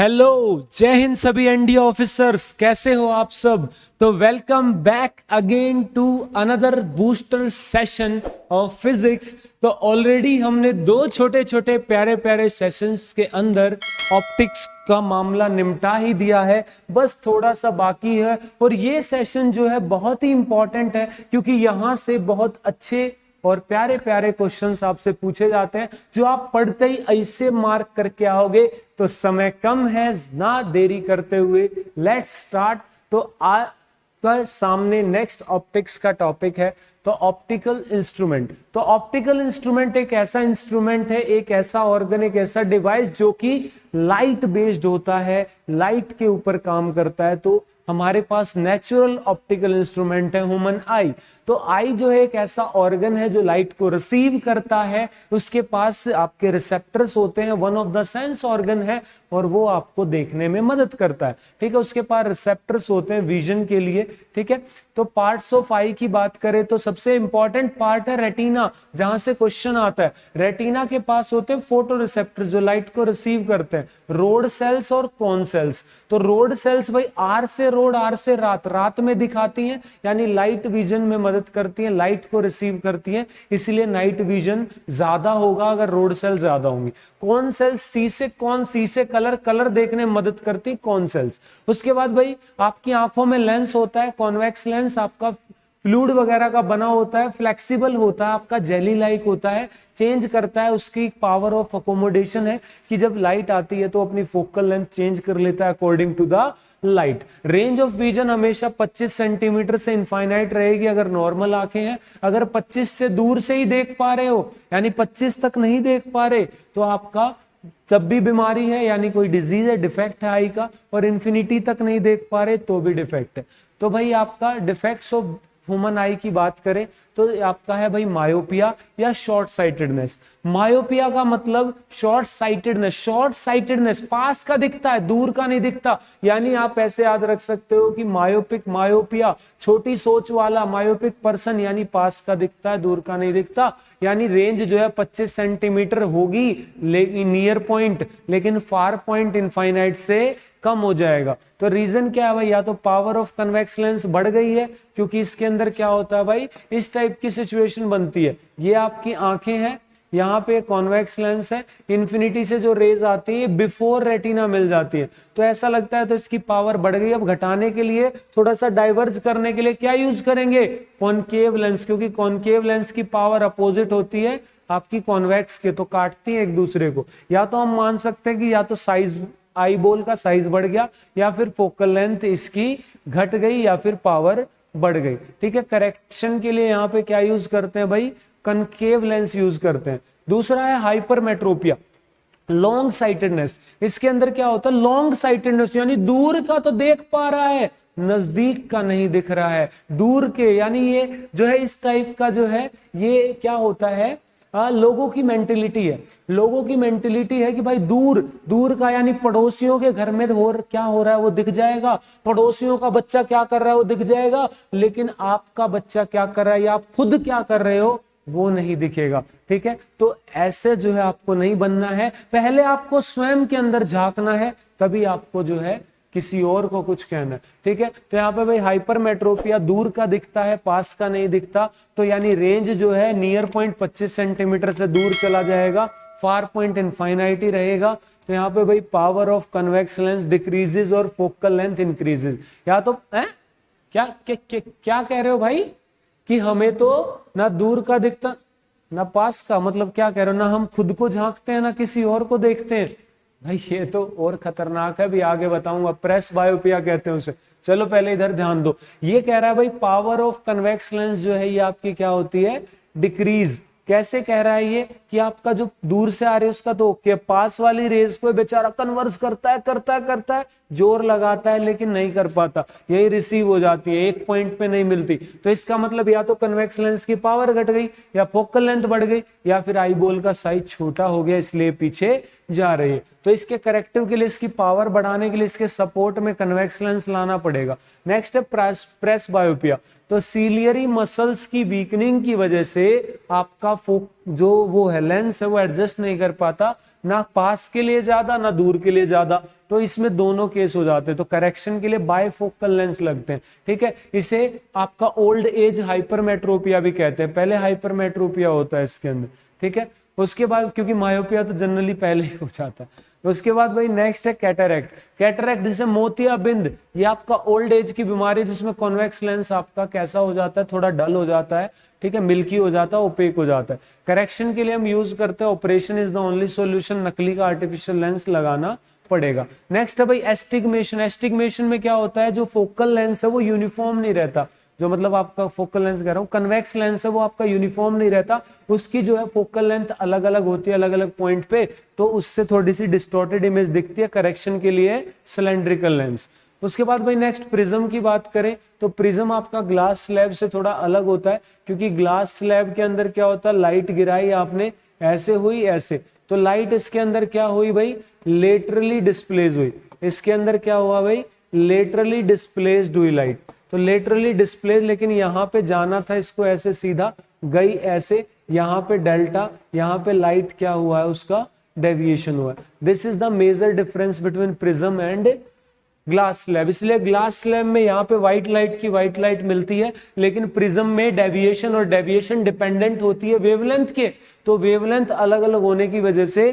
Hello, जय हिंद सभी ND officers, कैसे हो आप सब। तो welcome back again to another booster session of physics. तो ऑलरेडी हमने दो छोटे छोटे प्यारे प्यारे सेशंस के अंदर ऑप्टिक्स का मामला निपटा ही दिया है, बस थोड़ा सा बाकी है। और ये सेशन जो है बहुत ही इंपॉर्टेंट है क्योंकि यहां से बहुत अच्छे और प्यारे प्यारे क्वेश्चंस आपसे पूछे जाते हैं जो आप पढ़ते ही ऐसे मार्क करके आओगे। तो समय कम है, ना देरी करते हुए लेट्स स्टार्ट। तो का सामने नेक्स्ट ऑप्टिक्स का टॉपिक है तो ऑप्टिकल इंस्ट्रूमेंट। तो ऑप्टिकल इंस्ट्रूमेंट एक ऐसा इंस्ट्रूमेंट है, एक ऐसा ऑर्गन, एक ऐसा डिवाइस जो कि लाइट बेस्ड होता है, लाइट के ऊपर काम करता है। तो हमारे पास नेचुरल ऑप्टिकल इंस्ट्रूमेंट है ह्यूमन आई। तो आई जो है एक ऐसा ऑर्गन है जो लाइट को रिसीव करता है, उसके पास आपके रिसेप्टर्स होते हैं, one of the sense organ है और वो आपको देखने में मदद करता है। ठीक है, उसके पास रिसेप्टर्स होते हैं विजन के लिए। ठीक है, तो पार्ट्स ऑफ आई की बात करें तो सबसे इंपॉर्टेंट पार्ट है रेटिना, जहां से क्वेश्चन आता है। रेटिना के पास होते हैं फोटो रिसेप्टर्स जो लाइट को रिसीव करते हैं, रोड सेल्स और कॉन सेल्स। तो रोड सेल्स भाई आर से रोड, आर से रात, रात में दिखाती हैं, यानी लाइट विजन में मदद करती हैं, लाइट को रिसीव करती हैं, इसलिए नाइट विजन ज्यादा होगा अगर रोड सेल ज्यादा होंगी। कॉन सेल्स सी से कौन, सी से कलर, कलर देखने में मदद करती कॉन सेल्स। उसके बाद भाई आपकी आंखों में लेंस होता है, कॉन्वेक्स लेंस आपका फ्लूइड वगैरह का बना होता है, फ्लेक्सिबल होता है, आपका जेली लाइक होता है, चेंज करता है। उसकी पावर ऑफ अकोमोडेशन है कि जब लाइट आती है तो अपनी फोकल लेंथ चेंज कर लेता है according to the light. Range of vision हमेशा 25 सेंटीमीटर से इनफाइनाइट रहेगी अगर नॉर्मल आंखें हैं। अगर 25 से दूर से ही देख पा रहे हो, यानी 25 तक नहीं देख पा रहे, तो आपका तब भी बीमारी है, यानी कोई डिजीज है, डिफेक्ट है आई का। और इंफिनिटी तक नहीं देख पा रहे तो भी डिफेक्ट है। तो भाई आपका डिफेक्ट्स ऑफ ह्यूमन आई की बात करें तो आपका है भाई मायोपिया या शॉर्ट साइटेडनेस। मायोपिया का मतलब शॉर्ट साइटेडनेस, शॉर्ट साइटेडनेस पास का दिखता है, दूर का नहीं दिखता। यानी आप ऐसे याद रख सकते हो कि मायोपिक, मायोपिया छोटी सोच वाला, मायोपिक पर्सन यानी पास का दिखता है, दूर का नहीं दिखता। यानी रेंज जो है 25 सेंटीमीटर होगी नियर पॉइंट, लेकिन फार पॉइंट इनफाइनाइट से कम हो जाएगा। तो रीजन क्या है भाई, या तो पावर ऑफ कन्वेक्स लेंस बढ़ गई है, क्योंकि इसके अंदर क्या होता है भाई, इस टाइप की सिचुएशन बनती है। ये आपकी आंखें हैं, यहाँ पे कॉन्वेक्स लेंस है, इन्फिनिटी से जो रेज आती है बिफोर रेटिना मिल जाती है, तो ऐसा लगता है तो इसकी पावर बढ़ गई। अब घटाने के लिए, थोड़ा सा डाइवर्ज करने के लिए क्या यूज करेंगे, कॉनकेव लेंस, क्योंकि कॉनकेव लेंस की पावर अपोजिट होती है आपकी कॉन्वेक्स के, तो काटती है एक दूसरे को। या तो हम मान सकते हैं कि या तो साइज, आई बॉल का साइज बढ़ गया, या फिर फोकल लेंथ इसकी घट गई, या फिर पावर बढ़ गई। ठीक है, करेक्शन के लिए यहाँ पे क्या यूज करते हैं भाई, कनकेव लेंस यूज करते हैं। दूसरा है हाइपरमेट्रोपिया, लॉन्ग साइटेडनेस। इसके अंदर क्या होता है, लॉन्ग साइटेडनेस यानी दूर का तो देख पा रहा है, नजदीक का नहीं दिख रहा है, दूर के। यानी ये जो है इस टाइप का जो है, ये क्या होता है, लोगों की मेंटेलिटी है। लोगों की मेंटेलिटी है कि भाई दूर, दूर का यानी पड़ोसियों के घर में क्या हो रहा है वो दिख जाएगा, पड़ोसियों का बच्चा क्या कर रहा है वो दिख जाएगा, लेकिन आपका बच्चा क्या कर रहा है या आप खुद क्या कर रहे हो वो नहीं दिखेगा। ठीक है, तो ऐसे जो है आपको नहीं बनना है, पहले आपको स्वयं के अंदर झांकना है, तभी आपको जो है किसी और को कुछ कहना है। ठीक है, तो यहाँ पे भाई हाइपरमेट्रोपिया, दूर का दिखता है, पास का नहीं दिखता। तो यानी रेंज जो है नियर पॉइंट 25 सेंटीमीटर से दूर चला जाएगा, फार पॉइंट इनफाइनाइटी रहेगा। तो यहाँ पे भाई power of convex lens decreases और फोकल लेंथ इंक्रीजेस। या तो क्या कह रहे हो भाई, कि हमें तो ना दूर का दिखता ना पास का, मतलब क्या कह रहे हो, ना हम खुद को झांकते हैं ना किसी और को देखते हैं। भाई ये तो और खतरनाक है, भी आगे बताऊंगा, प्रेस बायोपिया कहते हैं उसे। चलो पहले इधर ध्यान दो। ये कह रहा है भाई पावर ऑफ कन्वेक्स लेंस जो है ये आपकी क्या होती है, डिक्रीज। कैसे कह रहा है ये, कि आपका जो दूर से आ रही है उसका तो ओके, पास वाली रेज को बेचारा कन्वर्स करता है, जोर लगाता है लेकिन नहीं कर पाता, यही रिसीव हो जाती है, एक पॉइंट पे नहीं मिलती। तो इसका मतलब या तो कन्वेक्स लेंस की पावर घट गई, या फोकल लेंथ बढ़ गई, या फिर आई बॉल का साइज छोटा हो गया इसलिए पीछे जा रही है। तो इसके करेक्टिव के लिए, इसकी पावर बढ़ाने के लिए इसके सपोर्ट में कन्वेक्स लेंस लाना पड़ेगा। नेक्स्ट है प्रेस बायोपिया। तो सीलियरी मसल्स की वीकनिंग की वजह से आपका जो वो है लेंस है वो एडजस्ट नहीं कर पाता, ना पास के लिए ज्यादा ना दूर के लिए ज्यादा, तो इसमें दोनों केस हो जाते हैं। तो करेक्शन के लिए बायफोकल लेंस लगते हैं, ठीक है। इसे आपका ओल्ड एज हाइपरमेट्रोपिया भी कहते हैं, पहले हाइपरमेट्रोपिया होता है इसके अंदर, ठीक है। उसके बाद क्योंकि मायोपिया तो जनरली पहले ही हो जाता है। उसके बाद भाई नेक्स्ट है कैटरैक्ट। कैटरैक्ट जिसे मोतियाबिंद, ये आपका ओल्ड एज की बीमारी जिसमें कॉन्वेक्स लेंस आपका कैसा हो जाता है, थोड़ा डल हो जाता है, ठीक है, मिल्की हो जाता है, ओपेक हो जाता है। करेक्शन के लिए हम यूज करते हैं operation is the only solution, नकली का आर्टिफिशियल लेंस लगाना पड़ेगा। नेक्स्ट है भाई एस्टिग्मेशन। एस्टिग्मेशन में क्या होता है, जो फोकल लेंस है वो यूनिफॉर्म नहीं रहता, जो मतलब आपका फोकल लेंस कह रहा हूं, कन्वेक्स लेंस है वो आपका यूनिफॉर्म नहीं रहता, उसकी जो है फोकल लेंथ अलग अलग होती है अलग अलग पॉइंट पे, तो उससे थोड़ी सी डिस्टॉर्टेड इमेज दिखती है। करेक्शन के लिए सिलेंड्रिकल लेंस। उसके बाद भाई नेक्स्ट प्रिज्म की बात करें तो प्रिज्म आपका ग्लास स्लैब से थोड़ा अलग होता है, क्योंकि ग्लास स्लैब के अंदर क्या होता है, लाइट गिराई आपने, ऐसे हुई ऐसे, तो लाइट इसके अंदर क्या हुई भाई, लेटरली डिस्प्लेस हुई। इसके अंदर क्या हुआ भाई, लेटरली डिस्प्लेस्ड हुई लाइट, तो लेटरली डिस्प्लेस, लेकिन यहाँ पे जाना था इसको ऐसे सीधा, गई ऐसे, यहाँ पे डेल्टा, यहाँ पे लाइट क्या हुआ है, उसका डेविएशन हुआ है। This is the major difference between prism and glass slab. इसलिए ग्लास स्लैब में यहाँ पे व्हाइट लाइट की व्हाइट लाइट मिलती है, लेकिन प्रिज्म में डेविएशन, और डेविएशन डिपेंडेंट होती है वेवलेंथ के, तो वेवलेंथ अलग अलग होने की वजह से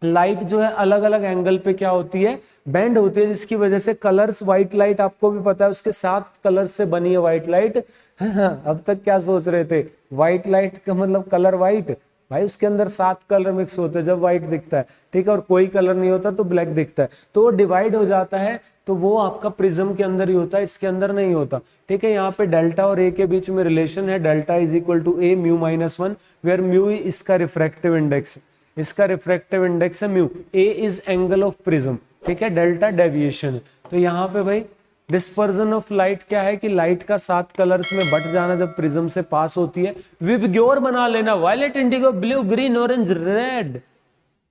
लाइट जो है अलग अलग एंगल पे क्या होती है, बेंड होती है, जिसकी वजह से कलर्स, व्हाइट लाइट आपको भी पता है उसके 7 कलर्स से बनी है व्हाइट लाइट। अब तक क्या सोच रहे थे, व्हाइट लाइट का मतलब कलर व्हाइट, भाई उसके अंदर 7 कलर मिक्स होते हैं जब व्हाइट दिखता है, ठीक है, और कोई कलर नहीं होता तो ब्लैक दिखता है, तो वो डिवाइड हो जाता है, तो वो आपका प्रिज्म के अंदर ही होता है, इसके अंदर नहीं होता, ठीक है। यहाँ पे डेल्टा और ए के बीच में रिलेशन है, delta is equal to A mu minus 1, where mu इसका रिफ्रैक्टिव इंडेक्स, इसका रिफ्रैक्टिव इंडेक्स है mu, A is angle of prism, ठीक है, डेल्टा डेविएशन है। तो यहाँ पे भाई डिस्पर्जन ऑफ लाइट क्या है कि लाइट का 7 कलर्स में बट जाना जब प्रिज्म से पास होती है। विबग्योर बना लेना, violet, indigo, blue, green, orange, red,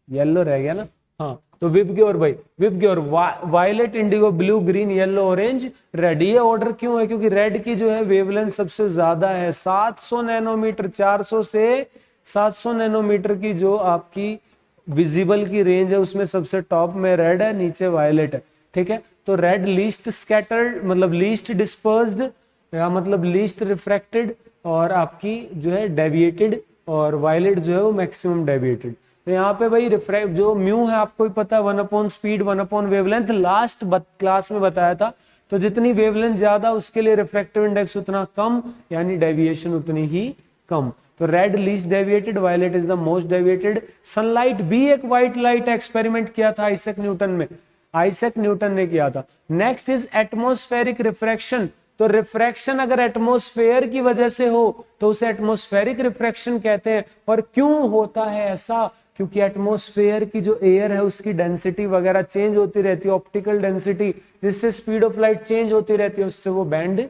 yellow रह गया ना, हाँ, तो विबग्योर भाई, VIBGYOR violet, indigo, blue, green, yellow, orange, red. ये ऑर्डर क्यों है, क्योंकि रेड की जो है वेवलेंथ सबसे ज्यादा है, 700 नैनोमीटर, 400 से 700 नैनोमीटर की जो आपकी विजिबल की रेंज है उसमें सबसे टॉप में रेड है, नीचे वायलेट है, ठीक है। तो रेड लीस्ट स्कैटर्ड मतलब लीस्ट डिस्पर्स्ड, या मतलब लीस्ट रिफ्रैक्टेड, और आपकी जो है डेविएटेड, और वायलेट जो है वो मैक्सिमम डेविएटेड। तो यहाँ पे भाई रिफ्रैक्ट जो म्यू है आपको ही पता है, 1 स्पीड 1 वेवलेंथ, लास्ट क्लास में बताया था। तो जितनी वेवलेंथ ज्यादा उसके लिए रिफ्रैक्टिव इंडेक्स उतना कम, यानी डेविएशन उतनी ही कम। तो red least deviated, violet is the most deviated. Sunlight भी एक व्हाइट लाइट एक्सपेरिमेंट किया था आइजैक न्यूटन में, आइजैक न्यूटन ने किया था। Next is atmospheric refraction. तो रिफ्रैक्शन अगर एटमॉस्फेयर की वजह से हो तो उसे एटमॉस्फेरिक रिफ्रैक्शन कहते हैं। और क्यों होता है ऐसा, क्योंकि एटमॉस्फेयर की जो एयर है उसकी डेंसिटी वगैरह चेंज होती रहती है, ऑप्टिकल डेंसिटी, जिससे स्पीड ऑफ लाइट चेंज होती रहती है, उससे वो बैंड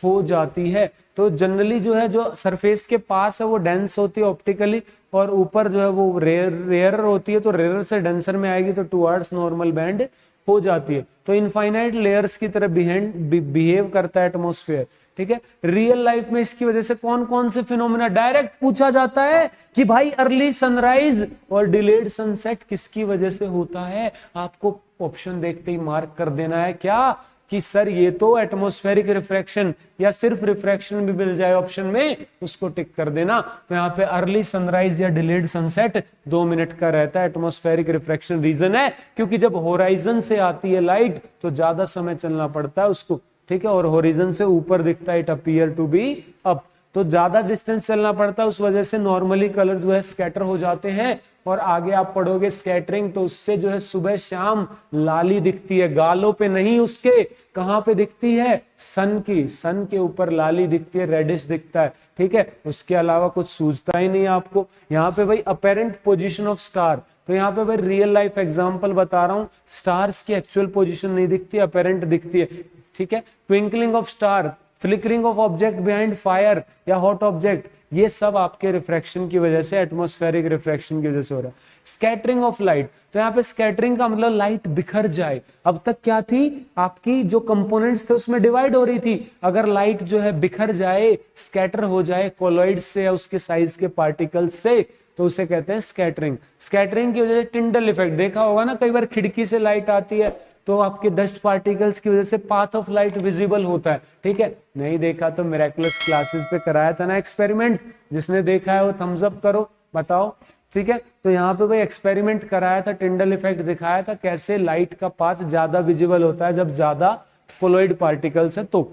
हो जाती है। तो जनरली जो है जो सरफेस के पास है वो डेंस होती है ऑप्टिकली, और ऊपर जो है वो रेयर होती है, तो रेयर से डेंसर में आएगी तो टुवर्ड्स नॉर्मल बैंड हो जाती है। तो इनफाइनाइट लेयर्स की तरह बिहेव करता है एटमॉस्फेयर, ठीक है। रियल लाइफ में इसकी वजह से कौन कौन से फिनोमेना डायरेक्ट पूछा जाता है कि भाई अर्ली सनराइज और डिलेड सनसेट किसकी वजह से होता है, आपको ऑप्शन देखते ही मार्क कर देना है क्या कि सर ये तो एटमॉस्फेरिक रिफ्रैक्शन, या सिर्फ रिफ्रैक्शन भी मिल जाए ऑप्शन में उसको टिक कर देना। तो यहाँ पे अर्ली सनराइज या डिलेड सनसेट 2 मिनट का रहता है। एटमॉस्फेरिक रिफ्रैक्शन रीजन है क्योंकि जब होराइजन से आती है लाइट तो ज्यादा समय चलना पड़ता है उसको, ठीक है, और होराइजन से ऊपर दिखता है, it appear to be up, तो ज्यादा डिस्टेंस चलना पड़ता है, उस वजह से नॉर्मली कलर जो है स्कैटर हो जाते हैं। और आगे आप पढ़ोगे स्कैटरिंग, तो उससे जो है सुबह शाम लाली दिखती है, गालों पे नहीं, उसके कहां पे दिखती है, सन के ऊपर लाली दिखती है, रेडिश दिखता है, ठीक है, उसके अलावा कुछ सूझता ही नहीं आपको। यहाँ पे भाई अपेरेंट पोजीशन ऑफ स्टार, तो यहाँ पे भाई रियल लाइफ एग्जांपल बता रहा हूं, स्टार्स की एक्चुअल पोजीशन नहीं दिखती, अपेरेंट दिखती है, ठीक है। Twinkling of star, flickering of object behind fire या हॉट ऑब्जेक्ट, ये सब आपके रिफ्रैक्शन की वजह से, एटमॉस्फेरिक रिफ्रैक्शन की वजह से हो रहा है। स्कैटरिंग ऑफ लाइट, तो यहाँ पे स्कैटरिंग का मतलब लाइट बिखर जाए। अब तक क्या थी, आपकी जो कंपोनेंट्स थे उसमें डिवाइड हो रही थी, अगर लाइट जो है बिखर जाए, स्कैटर हो जाए कोलॉइड से या उसके साइज के पार्टिकल्स से, तो उसे कहते हैं स्कैटरिंग। स्कैटरिंग की वजह से टिंडल इफेक्ट देखा होगा ना, कई बार खिड़की से लाइट आती है तो आपके डस्ट पार्टिकल्स की वजह से पाथ ऑफ लाइट विजिबल होता है, ठीक है। नहीं देखा तो मिरेकुलस क्लासेस पे कराया था ना एक्सपेरिमेंट, जिसने देखा है वो थम्स अप करो, बताओ, ठीक है। तो यहाँ पे भाई एक्सपेरिमेंट कराया था, टिंडल इफेक्ट दिखाया था कैसे लाइट का पाथ ज्यादा विजिबल होता है जब ज्यादा कोलॉइड पार्टिकल्स है। तो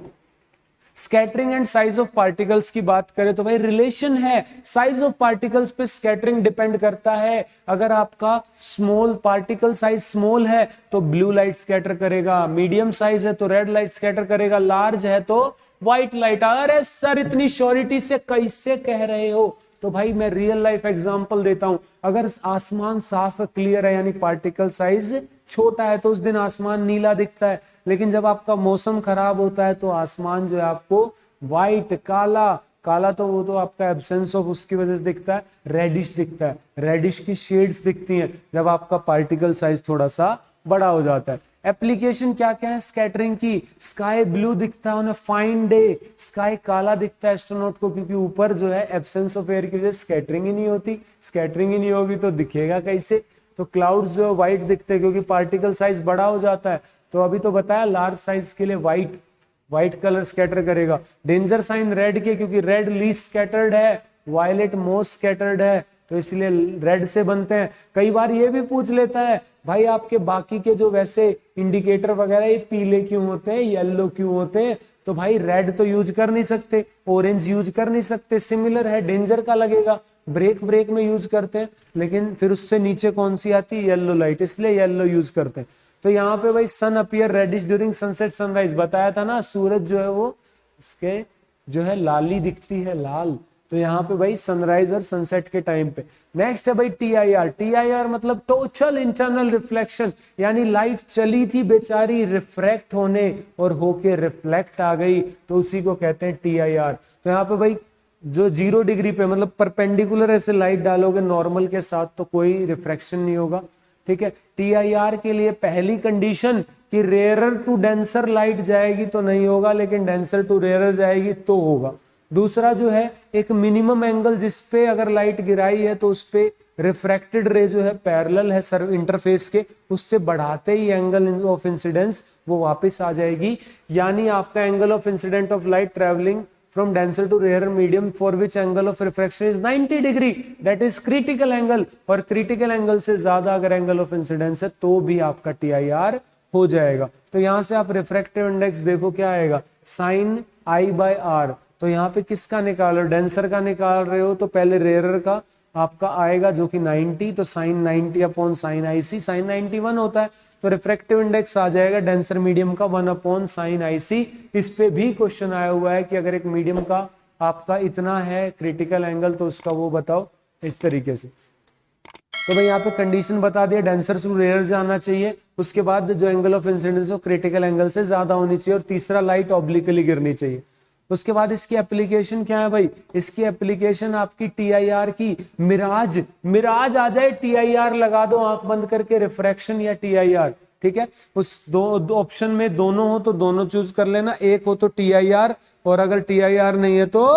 scattering and size of particles की बात करें तो भाई रिलेशन है, साइज ऑफ पार्टिकल्स पे स्कैटरिंग डिपेंड करता है। अगर आपका स्मॉल पार्टिकल साइज स्मॉल है तो ब्लू लाइट स्कैटर करेगा, मीडियम साइज है तो रेड लाइट स्कैटर करेगा, लार्ज है तो व्हाइट लाइट। अरे सर इतनी श्योरिटी से कैसे कह रहे हो, तो भाई मैं रियल लाइफ एग्जांपल देता हूं। अगर आसमान साफ क्लियर है यानी पार्टिकल साइज छोटा है तो उस दिन आसमान नीला दिखता है, लेकिन जब आपका मौसम खराब होता है तो आसमान जो है आपको व्हाइट, काला, काला तो वो तो आपका एब्सेंस ऑफ उसकी वजह से दिखता है, रेडिश दिखता है, रेडिश की शेड्स दिखती हैं जब आपका पार्टिकल साइज थोड़ा सा बड़ा हो जाता है। एप्लीकेशन क्या क्या है स्कैटरिंग की, स्काई ब्लू दिखता है on a fine day, sky काला दिखता है एस्ट्रोनॉट को, क्योंकि ऊपर जो है एब्सेंस ऑफ एयर की वजह से स्कैटरिंग ही नहीं होती, स्कैटरिंग ही नहीं होगी तो दिखेगा कैसे। तो क्लाउड्स जो है व्हाइट दिखते हैं क्योंकि पार्टिकल साइज बड़ा हो जाता है। तो अभी तो बताया लार्ज साइज के लिए व्हाइट कलर स्कैटर करेगा। डेंजर साइन रेड के, क्योंकि रेड लीस्ट स्कैटर्ड है, वायलेट मोस्ट स्कैटर्ड है, तो इसलिए रेड से बनते हैं। कई बार ये भी पूछ लेता है भाई आपके बाकी के जो वैसे इंडिकेटर वगैरह ये पीले क्यों होते हैं, येलो क्यों होते हैं, तो भाई रेड तो यूज कर नहीं सकते, ऑरेंज यूज कर नहीं सकते, सिमिलर है, डेंजर का लगेगा। ब्रेक में यूज करते हैं, लेकिन फिर उससे नीचे कौन सी आती है, येलो लाइट, इसलिए येलो यूज करते हैं। तो यहाँ पे भाई sun appear reddish during sunset sunrise, बताया था ना, सूरज जो है वो इसके जो है लाली दिखती है, लाल, तो यहाँ पे भाई सनराइज और सनसेट के टाइम पे। नेक्स्ट है भाई टीआईआर। टीआईआर मतलब टोटल इंटरनल रिफ्लेक्शन, यानी लाइट चली थी बेचारी रिफ्रैक्ट होने और होके रिफ्लेक्ट आ गई, तो उसी को कहते हैं टीआईआर। तो यहाँ पे भाई जो 0 डिग्री पे मतलब परपेंडिकुलर ऐसे लाइट डालोगे नॉर्मल के साथ तो कोई रिफ्रैक्शन नहीं होगा, ठीक है। टीआईआर के लिए पहली कंडीशन कि रेयरर टू डेंसर लाइट जाएगी तो नहीं होगा, लेकिन डेंसर टू रेयरर जाएगी तो होगा। दूसरा जो है एक मिनिमम एंगल जिसपे अगर लाइट गिराई है तो उस पे रिफ्रैक्टेड रे जो है पैरेलल है सर इंटरफेस के, उससे बढ़ाते ही एंगल ऑफ इंसिडेंस वो वापस आ जाएगी। यानी आपका angle of incident of light travelling from denser to rarer medium for which angle of refraction is 90 degree, that is critical angle, और critical angle से ज्यादा अगर angle of incidence है तो भी आपका TIR हो जाएगा। तो यहां से आप रिफ्रैक्टिव इंडेक्स देखो क्या आएगा, sin I/R। तो यहाँ पे किसका निकाल रहे हो, डेंसर का निकाल रहे हो तो पहले रेयरर का आपका आएगा जो कि 90, तो sin 90 upon sin IC, sin 91 होता है, तो रिफ्रैक्टिव इंडेक्स आ जाएगा डेंसर मीडियम का 1 अपॉन sin IC। इस पे भी क्वेश्चन आया हुआ है कि अगर एक मीडियम का आपका इतना है क्रिटिकल एंगल तो उसका वो बताओ इस तरीके से। तो भाई यहाँ पे कंडीशन बता दिया, डेंसर टू रेयर जाना चाहिए, उसके बाद जो एंगल ऑफ इंसिडेंस हो क्रिटिकल एंगल से ज्यादा होनी चाहिए, और तीसरा लाइट ऑब्लिकली गिरनी चाहिए। उसके बाद इसकी एप्लीकेशन क्या है भाई, इसकी एप्लीकेशन आपकी टीआईआर की मिराज आ जाए, टीआईआर लगा दो आंख बंद करके, रिफ्रैक्शन या टीआईआर, ठीक है। उस दो ऑप्शन में दोनों हो तो दोनों चूज कर लेना, एक हो तो टीआईआर और अगर टीआईआर नहीं है तो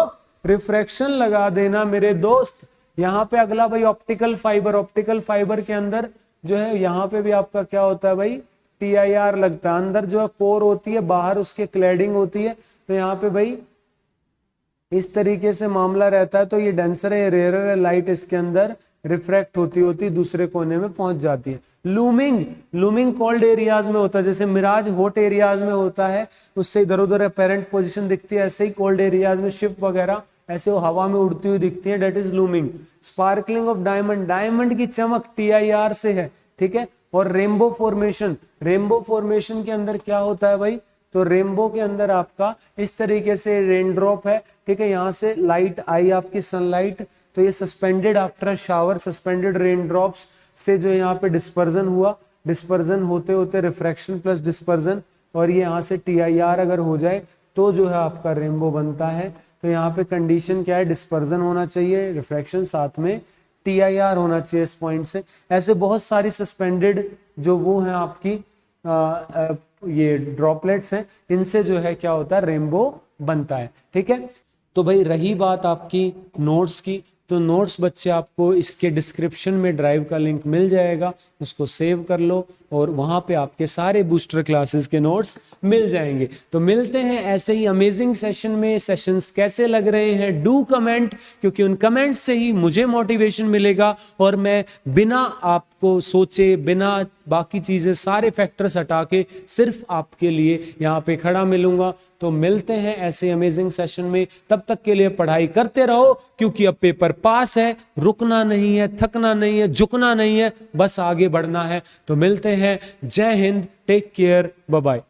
रिफ्रैक्शन लगा देना मेरे दोस्त। यहाँ पे अगला भाई ऑप्टिकल फाइबर, ऑप्टिकल फाइबर के अंदर जो है यहाँ पे भी आपका क्या होता है भाई, टीआईआर लगता है। अंदर जो है कोर होती है, बाहर उसके क्लैडिंग होती है, तो यहाँ पे भाई इस तरीके से मामला रहता है। तो ये डेंसर है, रेयरर है, लाइट इसके अंदर रिफ्रैक्ट होती दूसरे कोने में पहुंच जाती है। लूमिंग कोल्ड एरियाज में होता है, जैसे मिराज हॉट एरियाज में होता है, उससे इधर उधर अपेरेंट पोजीशन दिखती है, ऐसे ही कोल्ड एरियाज में शिप वगैरह ऐसे वो हवा में उड़ती हुई दिखती है, that is looming. Sparkling of diamond, diamond की चमक टीआईआर से है, ठीक है। और रेनबो फॉर्मेशन के अंदर क्या होता है भाई, तो रेनबो के अंदर आपका इस तरीके से रेन ड्रॉप है, ठीक है। यहाँ से लाइट आई आपकी सनलाइट, तो ये suspended after shower, suspended rain drops से जो यहाँ पे डिस्पर्जन हुआ, डिस्पर्जन होते होते रिफ्रैक्शन प्लस डिस्पर्जन, और ये यहाँ से टीआईआर अगर हो जाए तो जो है आपका रेनबो बनता है। तो यहाँ पे कंडीशन क्या है, डिस्पर्जन होना चाहिए, रिफ्रैक्शन, साथ में TIR होना चाहिए इस पॉइंट से। ऐसे बहुत सारी सस्पेंडेड जो वो हैं आपकी ये ड्रॉपलेट्स हैं, इनसे जो है क्या होता है, रेनबो बनता है। ठीक है, तो भाई रही बात आपकी नोट्स की, तो नोट्स बच्चे आपको इसके डिस्क्रिप्शन में ड्राइव का लिंक मिल जाएगा, उसको सेव कर लो और वहां पे आपके सारे बूस्टर क्लासेस के नोट्स मिल जाएंगे। तो मिलते हैं ऐसे ही अमेजिंग सेशन में। सेशंस कैसे लग रहे हैं डू कमेंट, क्योंकि उन कमेंट्स से ही मुझे मोटिवेशन मिलेगा और मैं बिना आपको सोचे, बिना बाकी चीजें सारे फैक्टर्स हटा के सिर्फ आपके लिए यहाँ पे खड़ा मिलूंगा। तो मिलते हैं ऐसे अमेजिंग सेशन में, तब तक के लिए पढ़ाई करते रहो, क्योंकि अब पेपर पास है, रुकना नहीं है, थकना नहीं है, झुकना नहीं है, बस आगे बढ़ना है। तो मिलते हैं, Jai Hind, take care, bye bye.